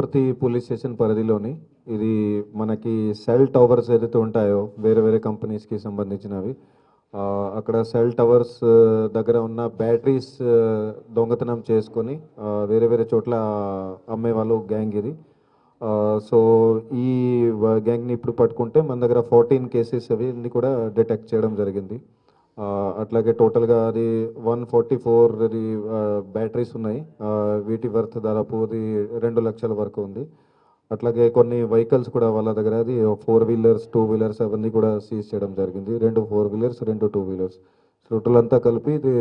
ప్రతి police station పరిధిలోని ఇది మనకి సెల్ టవర్స్ ఏదైతే ఉంటాయో వేరే వేరే కంపెనీస్కి సంబంధించినవి అక్కడ సెల్ టవర్స్ దగ్గర ఉన్న బ్యాటరీస్ దొంగతనం చేసుకొని వేరే వేరే చోట్ల అమ్మే వాళ్ళు గ్యాంగ్ ఇది. సో ఈ గ్యాంగ్ని ఇప్పుడు పట్టుకుంటే మన దగ్గర 14 కేసెస్ అవి కూడా డిటెక్ట్ చేయడం జరిగింది. అట్లాగే టోటల్గా అది 144 అది బ్యాటరీస్ ఉన్నాయి. వీటి వర్త్ దాదాపు అది 2 లక్షల వరకు ఉంది. అట్లాగే కొన్ని వెహికల్స్ కూడా వాళ్ళ దగ్గర అది 4 వీలర్స్ 2 వీలర్స్ అవన్నీ కూడా సీజ్ చేయడం జరిగింది. 2 4 వీలర్స్ 2 2 వీలర్స్ టోటల్ అంతా కలిపి ఇది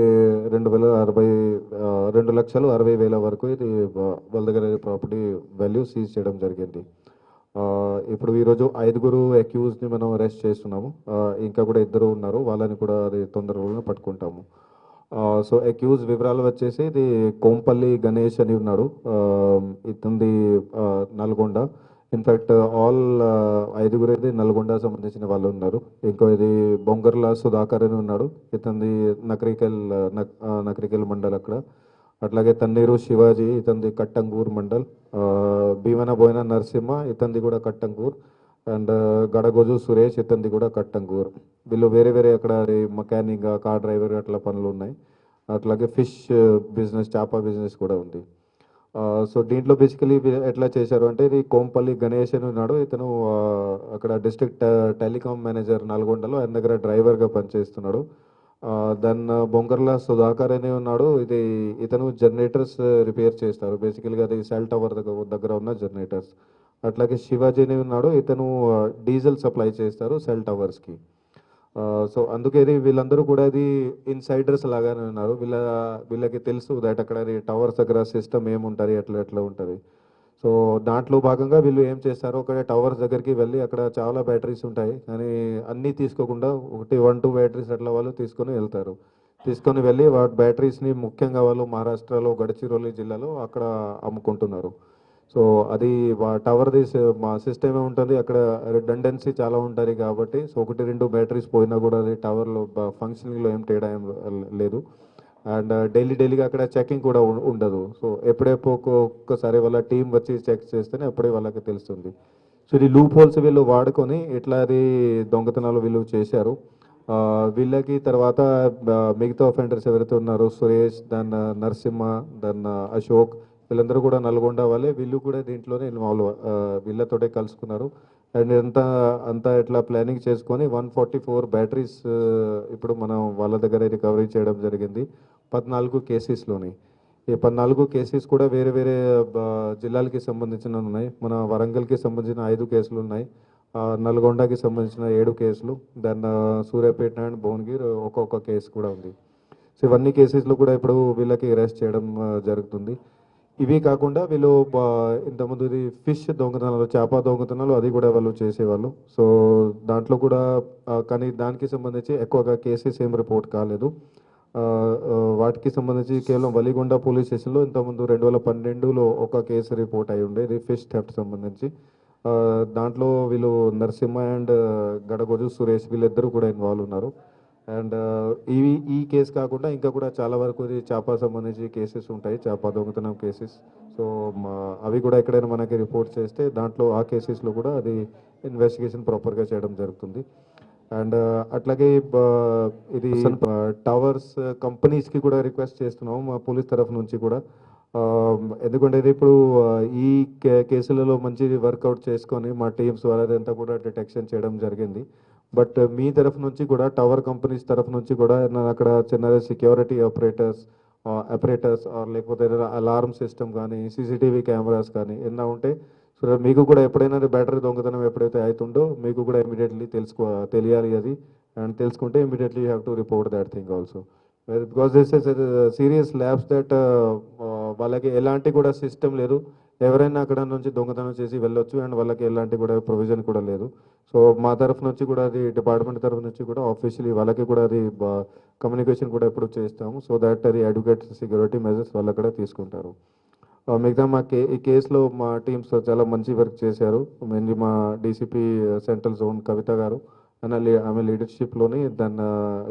2,60,000 వరకు ఇది వాళ్ళ దగ్గర ప్రాపర్టీ వాల్యూ సీజ్ చేయడం జరిగింది. ఇప్పుడు ఈరోజు 5 అక్యూజ్ని మనం అరెస్ట్ చేస్తున్నాము. ఇంకా కూడా 2 ఉన్నారు, వాళ్ళని కూడా అది తొందరలోనే పట్టుకుంటాము. సో అక్యూజ్ వివరాలు వచ్చేసి ఇది కోంపల్లి గణేష్ అని ఉన్నాడు. ఇతనిది నల్గొండ. ఇన్ఫ్యాక్ట్ ఆల్ 5 ఇది నల్గొండ సంబంధించిన వాళ్ళు ఉన్నారు. ఇంకో ఇది బొంగర్ల సుధాకర్ అని ఉన్నాడు. ఇతనిది నకరికల్ మండల్ అక్కడ. అట్లాగే తన్నీరు శివాజీ, ఇతనిది కట్టంగూర్ మండల్. భీమన బోయిన నరసింహ, ఇతనిది కూడా కట్టంగూర్. అండ్ గడగోజు సురేష్, ఇతనిది కూడా కట్టంగూర్. వీళ్ళు వేరే వేరే అక్కడ మెకానిక్, కార్ డ్రైవర్ అట్లా పనులు ఉన్నాయి. అట్లాగే ఫిష్ బిజినెస్, చేప బిజినెస్ కూడా ఉంది. సో దీంట్లో బేసికలీ ఎట్లా చేశారు అంటే ఇది కోంపల్లి గణేష్ అని ఉన్నాడు. ఇతను అక్కడ డిస్ట్రిక్ట్ టెలికాం మేనేజర్ నల్గొండలో, ఆయన దగ్గర డ్రైవర్గా పనిచేస్తున్నాడు. దెన్ బొంగర్ల సుధాకర్ అని ఉన్నాడు. ఇతను జనరేటర్స్ రిపేర్ చేస్తారు. బేసికల్గా అది సెల్ టవర్ దగ్గర ఉన్న జనరేటర్స్. అట్లాగే శివాజీ అని ఉన్నాడు. ఇతను డీజిల్ సప్లై చేస్తారు సెల్ టవర్స్కి. సో అందుకే వీళ్ళందరూ కూడా అది ఇన్సైడర్స్ లాగానే ఉన్నారు. వీళ్ళకి తెలుసు దట్ అక్కడ టవర్స్ దగ్గర సిస్టమ్ ఏముంటుంది, ఎట్లా ఉంటుంది. సో దాంట్లో భాగంగా వీళ్ళు ఏం చేస్తారు, ఒక టవర్స్ దగ్గరికి వెళ్ళి అక్కడ చాలా బ్యాటరీస్ ఉంటాయి, కానీ అన్నీ తీసుకోకుండా 1-2 బ్యాటరీస్ అట్లా వాళ్ళు తీసుకొని వెళ్తారు. తీసుకొని వెళ్ళి వాటి బ్యాటరీస్ని ముఖ్యంగా వాళ్ళు మహారాష్ట్రలో గడ్చిరోలి జిల్లాలో అక్కడ అమ్ముకుంటున్నారు. సో అది టవర్ది మా సిస్టమ్ ఉంటుంది, అక్కడ రిడెండెన్సీ చాలా ఉంటుంది కాబట్టి సో 1-2 బ్యాటరీస్ పోయినా కూడా అది టవర్లో ఫంక్షనింగ్లో ఏం తేడా ఏం లేదు. అండ్ డైలీగా అక్కడ చెకింగ్ కూడా ఉండదు. సో ఒక్కసారి వాళ్ళ టీం వచ్చి చెక్ చేస్తేనే అప్పుడే వాళ్ళకి తెలుస్తుంది. సో ఇది లూప్ హోల్స్ వీళ్ళు వాడుకొని ఇట్లా అది దొంగతనాలు వీళ్ళు చేశారు. వీళ్ళకి తర్వాత మిగతా అఫెండర్స్ ఎవరైతే ఉన్నారో సురేష్, దెన్ నరసింహ, దెన్ అశోక్, వీళ్ళందరూ కూడా నల్గొండ వాళ్ళే. వీళ్ళు కూడా దీంట్లోనే ఇన్వాల్వ్, వీళ్ళతోటే కలుసుకున్నారు. అండ్ అంతా ఇట్లా ప్లానింగ్ చేసుకొని 144 బ్యాటరీస్ ఇప్పుడు మనం వాళ్ళ దగ్గర రికవరీ చేయడం జరిగింది 14 కేసెస్లోని. ఈ 14 కేసెస్ కూడా వేరే వేరే జిల్లాలకి సంబంధించిన ఉన్నాయి. మన వరంగల్కి సంబంధించిన 5 కేసులు ఉన్నాయి. నల్గొండకి సంబంధించిన 7 కేసులు. దెన్ సూర్యాపేట అండ్ భువనగిరి ఒక్కొక్క కేసు కూడా ఉంది. సో ఇవన్నీ కేసెస్లో కూడా ఇప్పుడు వీళ్ళకి అరెస్ట్ చేయడం జరుగుతుంది. ఇవి కాకుండా వీళ్ళు ఇంతకుముందు ఇది ఫిష్ దొంగతనాలు, చేప దొంగతనాలు అది కూడా వాళ్ళు చేసేవాళ్ళు. సో దాంట్లో కూడా కానీ దానికి సంబంధించి ఎక్కువగా కేసెస్ ఏం రిపోర్ట్ కాలేదు. వాటికి సంబంధించి కేవలం వలిగొండ పోలీస్ స్టేషన్లో ఇంతకుముందు 2012లో ఒక కేసు రిపోర్ట్ అయి ఉండే, ఇది ఫిష్ థెఫ్ట్ సంబంధించి. దాంట్లో వీళ్ళు నరసింహ అండ్ గడగోజు సురేష్ వీళ్ళిద్దరూ కూడా ఇన్వాల్వ్ ఉన్నారు. అండ్ ఈ కేసు కాకుండా ఇంకా కూడా చాలా వరకు చేప సంబంధించి కేసెస్ ఉంటాయి, చేప దొంగతనం కేసెస్. సో అవి కూడా ఎక్కడైనా మనకి రిపోర్ట్ చేస్తే దాంట్లో ఆ కేసెస్లో కూడా అది ఇన్వెస్టిగేషన్ ప్రాపర్గా చేయడం జరుగుతుంది. అండ్ అట్లాగే ఇది టవర్స్ కంపెనీస్కి కూడా రిక్వెస్ట్ చేస్తున్నాము మా పోలీస్ తరఫు నుంచి కూడా. ఎందుకంటే ఇప్పుడు ఈ కేసులలో మంచి వర్కౌట్ చేసుకొని మా టీమ్స్ వాళ్ళంతా కూడా డిటెక్షన్ చేయడం జరిగింది. బట్ మీ తరఫు నుంచి కూడా టవర్ కంపెనీస్ తరఫు నుంచి కూడా అక్కడ చిన్న సెక్యూరిటీ ఆపరేటర్స్ లేకపోతే అలారం సిస్టమ్ కానీ సీసీటీవీ కెమెరాస్ కానీ ఏమన్నా ఉంటే సో మీకు కూడా ఎప్పుడైనా బ్యాటరీ దొంగతనం ఎప్పుడైతే అవుతుందో మీకు కూడా ఇమీడియట్లీ తెలియాలి అది. అండ్ తెలుసుకుంటే immediately you have to report that thing also. Because this is serious labs that వాళ్ళకి ఎలాంటి కూడా సిస్టమ్ లేదు. ఎవరైనా అక్కడ నుంచి దొంగతనం చేసి వెళ్ళొచ్చు అండ్ వాళ్ళకి ఎలాంటి కూడా ప్రొవిజన్ కూడా లేదు. సో మా తరఫు నుంచి కూడా అది డిపార్ట్మెంట్ తరఫు నుంచి కూడా ఆఫీషియలీ వాళ్ళకి కూడా అది కమ్యూనికేషన్ కూడా ఎప్పుడు చేస్తాము. సో దట్ అది అడ్వకేట్ సెక్యూరిటీ మెజర్స్ వాళ్ళు కూడా తీసుకుంటారు. మిగతా ఈ కేసులో మా టీమ్స్ చాలా మంచి వర్క్ చేశారు. మెయిన్లీ మా డీసీపీ సెంట్రల్ జోన్ కవిత గారు ఆమె లీడర్షిప్లోని, దెన్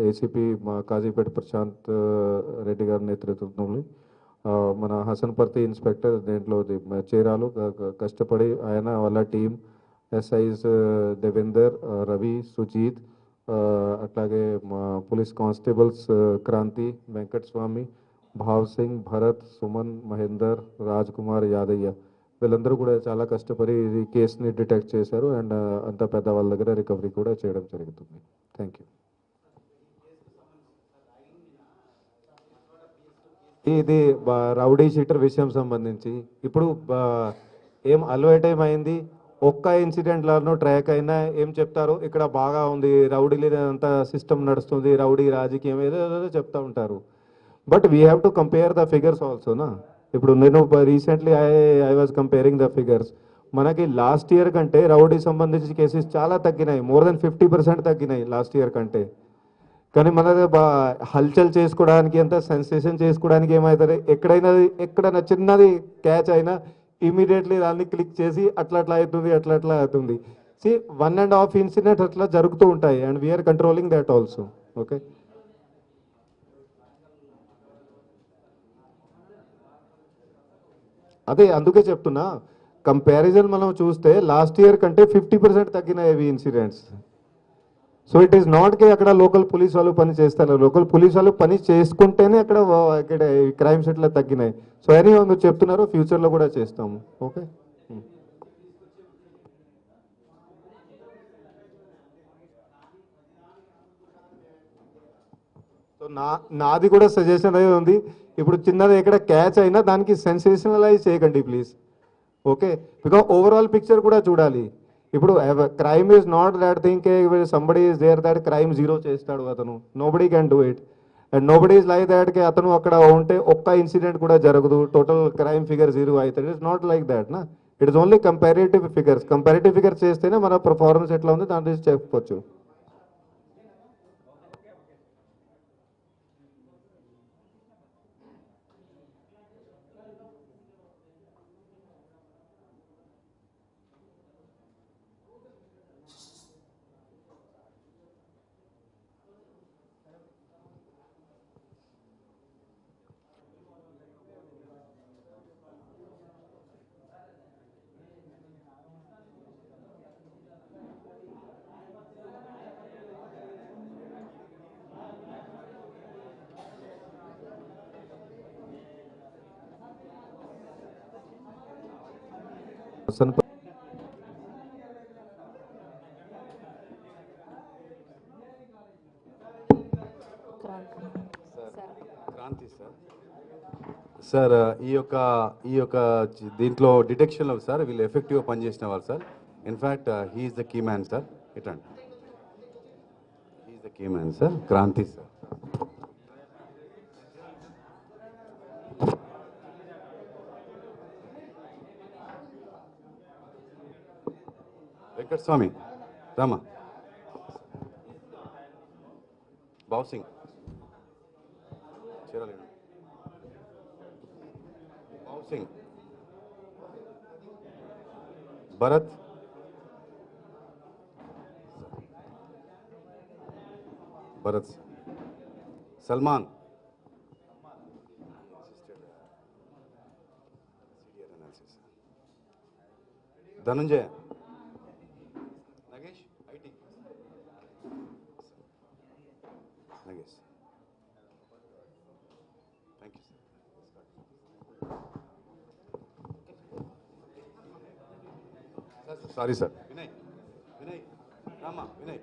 ఏసీపీ మా కాజీపేట ప్రశాంత్ రెడ్డి గారి నేతృత్వంలో మన హసన్పర్తి ఇన్స్పెక్టర్ దీంట్లో చేరాలు కష్టపడి ఆయన వాళ్ళ టీం ఎస్ఐస్ దేవేందర్, రవి, సుజీత్, అట్లాగే మా పోలీస్ కానిస్టేబుల్స్ క్రాంతి, వెంకట్ స్వామి, భావ్ సింగ్, భరత్, సుమన్, మహేందర్, రాజ్ కుమార్, యాదయ్య వీళ్ళందరూ కూడా చాలా కష్టపడి ఈ కేసుని డిటెక్ట్ చేశారు అండ్ అంత పెద్ద వాళ్ళ దగ్గర రికవరీ కూడా చేయడం జరుగుతుంది. Thank you. ఇది రౌడీ షీటర్ విషయం సంబంధించి ఇప్పుడు ఏం అలవాటు ఏమైంది, ఒక్క ఇన్సిడెంట్లను ట్రాక్ అయినా ఏం చెప్తారు, ఇక్కడ బాగా ఉంది రౌడీ అంతా సిస్టమ్ నడుస్తుంది, రౌడీ రాజకీయం ఏదో చెప్తా ఉంటారు. But we have to compare the figures also నా. ఇప్పుడు నేను recently I was comparing the figures. మనకి లాస్ట్ ఇయర్ కంటే రౌడీ సంబంధించి కేసెస్ చాలా తగ్గినాయి, మోర్ దెన్ 50% తగ్గినాయి లాస్ట్ ఇయర్ కంటే. కానీ మనది హల్చల్ చేసుకోవడానికి అంత సెన్సేషన్ చేసుకోవడానికి ఏమవుతుంది, ఎక్కడైనా చిన్నది క్యాచ్ అయినా ఇమీడియట్లీ దాన్ని క్లిక్ చేసి అట్లా అవుతుంది. సి 1.5 ఇన్సిడెంట్ అట్లా జరుగుతూ ఉంటాయి and we're controlling that also. Okay, అదే అందుకే చెప్తున్నా, కంపారిజన్ మనం చూస్తే లాస్ట్ ఇయర్ కంటే 50% తగ్గినాయి ఇవి incidents. So it is not కే అక్కడ లోకల్ పోలీస్ వాళ్ళు పని చేస్తారు, లోకల్ పోలీస్ వాళ్ళు పని చేసుకుంటేనే అక్కడ క్రైమ్స్ ఇట్లా తగ్గినాయి. సో అని మీరు చెప్తున్నారు, ఫ్యూచర్లో కూడా చేస్తాము. ఓకే, సో నాది కూడా సజెషన్ అదే ఉంది. ఇప్పుడు చిన్నది ఎక్కడ క్యాచ్ అయినా దానికి సెన్సేషనలైజ్ చేయకండి please. Okay, because overall picture కూడా చూడాలి. ఇప్పుడు crime is not that thing somebody is there that crime zero చేస్తాడు అతను, nobody can do it and nobody is like that కి అతను అక్కడ ఉంటే ఒక్క ఇన్సిడెంట్ కూడా జరగదు, టోటల్ క్రైమ్ ఫిగర్ జీరో అవుతుంది. ఇట్స్ నాట్ లైక్ దాట్ నా, it is only comparative figures చేస్తేనే మన పర్ఫార్మెన్స్ ఎట్లా ఉంది దాని గురించి చెప్పవచ్చు. హసన్పర్తి క్రాంతి సార్, ఈ యొక్క దీంట్లో డిటెక్షన్లో సార్ వీళ్ళు ఎఫెక్టివ్గా పనిచేసిన వాళ్ళు sir. In fact he is the key man sir. ఇటండి, he is the key man sir, Kranthi sir. Venkata Swamy, Rama, Bhav Singh, చీరాలేడు, Bhav Singh, Bharat, Salman, Dhananjaya, Nagesh, IT, Nagesh. Thank you sir. Sorry sir, Vinay, Rama, Vinay.